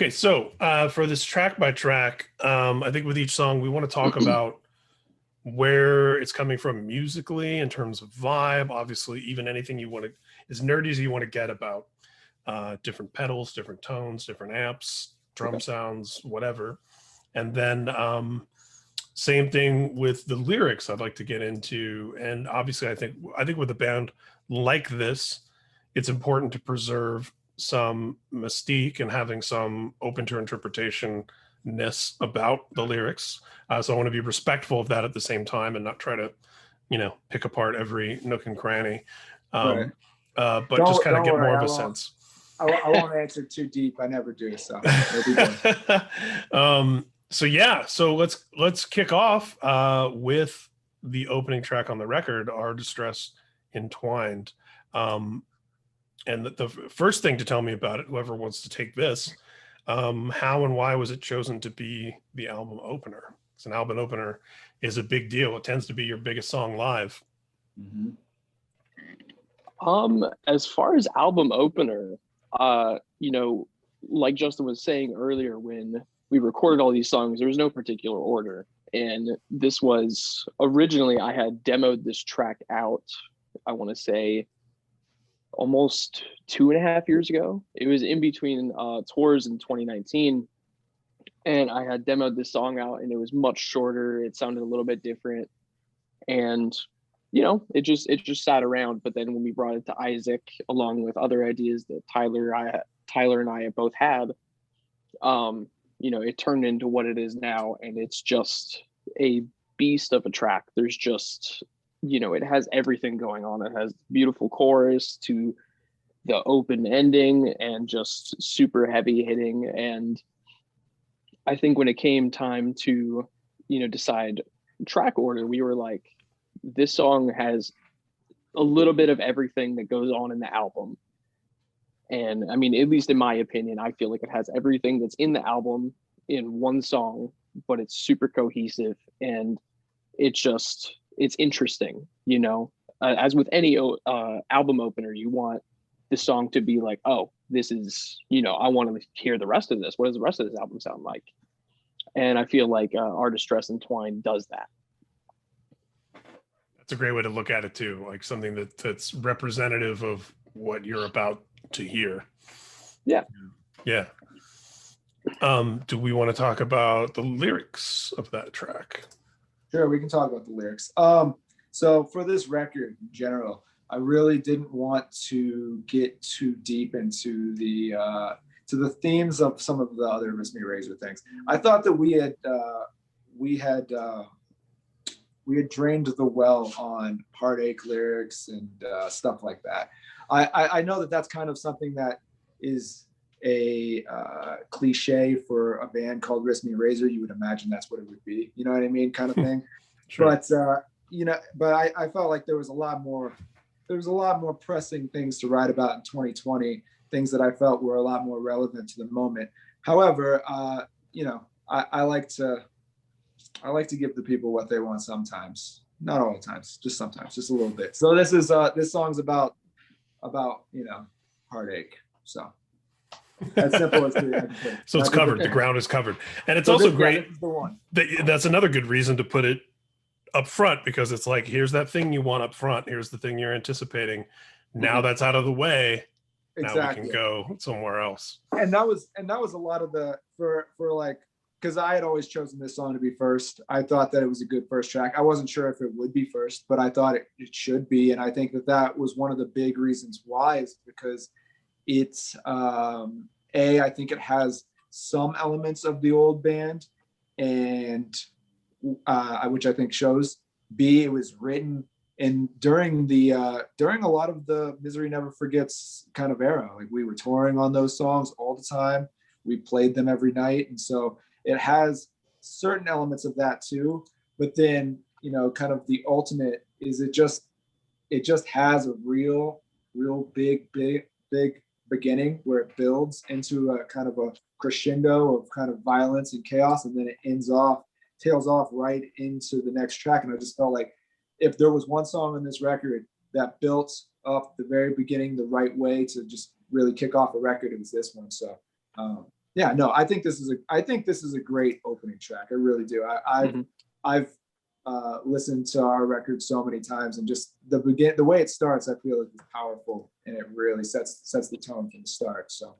Okay, so for this track by track, I think with each song we want to talk about where it's coming from musically in terms of vibe. Obviously, even anything you want to, as nerdy as you want to get about different pedals, different tones, different amps, drum Okay. sounds, whatever. And then same thing with the lyrics I'd like to get into. And obviously, I think with a band like this, it's important to preserve some mystique and having some open to interpretation ness about the lyrics. So I want to be respectful of that at the same time and not try to, pick apart every nook and cranny. Right. Um, but just kind of Don't get worry, more of a sense. I won't answer too deep. I never do, so it'll be good. So let's kick off with the opening track on the record, "Our Distress Entwined." And the first thing to tell me about it, whoever wants to take this, how and why was it chosen to be the album opener? Because an album opener is a big deal. It tends to be your biggest song live. Mm-hmm. As far as album opener, like Justin was saying earlier, when we recorded all these songs, there was no particular order. And this was originally, I had demoed this track out, I want to say almost 2.5 years ago. It was in between tours in 2019. And I had demoed this song out and it was much shorter. It sounded a little bit different. And it just sat around. But then when we brought it to Isaac, along with other ideas that Tyler and I both had, it turned into what it is now, and it's just a beast of a track. There's just, it has everything going on. It has beautiful chorus to the open ending and just super heavy hitting. And I think when it came time to, decide track order, we were like, this song has a little bit of everything that goes on in the album. And I mean, at least in my opinion, I feel like it has everything that's in the album in one song, but it's super cohesive and it's interesting, as with any album opener, you want the song to be like, oh, this is, I want to hear the rest of this. What does the rest of this album sound like? And I feel like Our Distress Entwined does that. That's a great way to look at it too, like something that's representative of what you're about to hear. Yeah. Do we want to talk about the lyrics of that track? Sure, we can talk about the lyrics. So for this record in general, I really didn't want to get too deep into the themes of some of the other wristmeetrazor things. I thought that we had drained the well on heartache lyrics and stuff like that. I know that that's kind of something that is a cliche for a band called wristmeetrazor. You would imagine that's what it would be, you know what I mean, kind of thing. Sure. But I felt like there was a lot more pressing things to write about in 2020, things that I felt were a lot more relevant to the moment. However, I like to give the people what they want sometimes, not all the times, just sometimes, just a little bit. So this song's about heartache. So as simple as it. So it's covered. The ground is covered, and it's also great. That's another good reason to put it up front, because it's like, here's that thing you want up front. Here's the thing you're anticipating. Now that's out of the way. Exactly. Now we can go somewhere else. And that was a lot of the for like, because I had always chosen this song to be first. I thought that it was a good first track. I wasn't sure if it would be first, but I thought it should be. And I think that was one of the big reasons why, is because it's I think it has some elements of the old band, and which I think shows. B, it was written during a lot of the Misery Never Forgets kind of era. Like, we were touring on those songs all the time. We played them every night, and so it has certain elements of that too. But then, kind of the ultimate is it just has a real big beginning where it builds into a kind of a crescendo of kind of violence and chaos, and then it tails off right into the next track. And I just felt like if there was one song on this record that built up the very beginning the right way to just really kick off a record, it was this one. So Yeah, no, I think this is a great opening track. I really do. I've listened to our record so many times, and just the way it starts, I feel like it's powerful, and it really sets the tone from the start. So